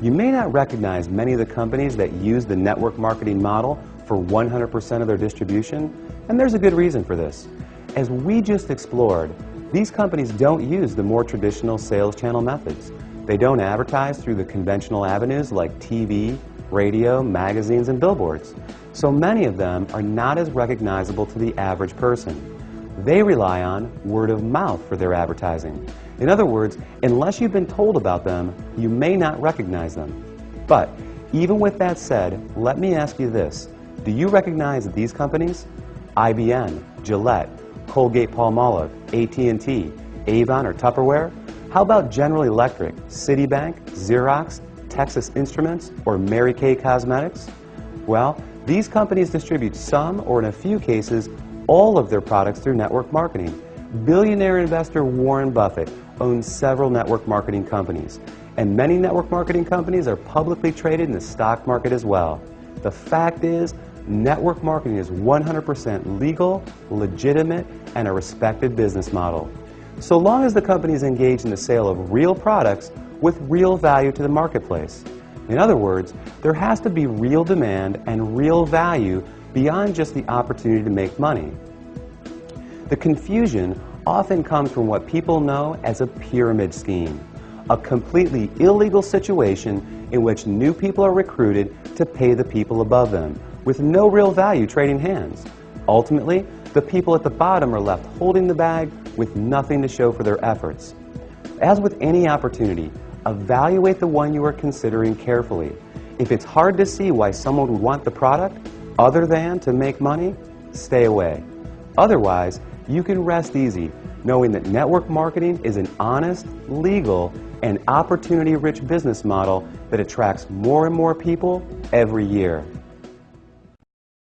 You may not recognize many of the companies that use the network marketing model for 100% of their distribution, and there's a good reason for this. As we just explored, these companies don't use the more traditional sales channel methods. They don't advertise through the conventional avenues like TV, radio, magazines, and billboards. So many of them are not as recognizable to the average person. They rely on word of mouth for their advertising. In other words, unless you've been told about them, you may not recognize them. But even with that said, let me ask you this. Do you recognize these companies? IBM, Gillette, Colgate-Palmolive, AT&T, Avon, or Tupperware? How about General Electric, Citibank, Xerox, Texas Instruments, or Mary Kay Cosmetics? Well, these companies distribute some, or in a few cases, all of their products through network marketing. Billionaire investor Warren Buffett owns several network marketing companies, and many network marketing companies are publicly traded in the stock market as well. The fact is, network marketing is 100% legal, legitimate, and a respected business model. So long as the company is engaged in the sale of real products with real value to the marketplace. In other words, there has to be real demand and real value beyond just the opportunity to make money. The confusion often comes from what people know as a pyramid scheme, a completely illegal situation in which new people are recruited to pay the people above them, with no real value trading hands. Ultimately, the people at the bottom are left holding the bag with nothing to show for their efforts. As with any opportunity, evaluate the one you are considering carefully. If it's hard to see why someone would want the product other than to make money, stay away. Otherwise, you can rest easy knowing that network marketing is an honest, legal, and opportunity-rich business model that attracts more and more people every year.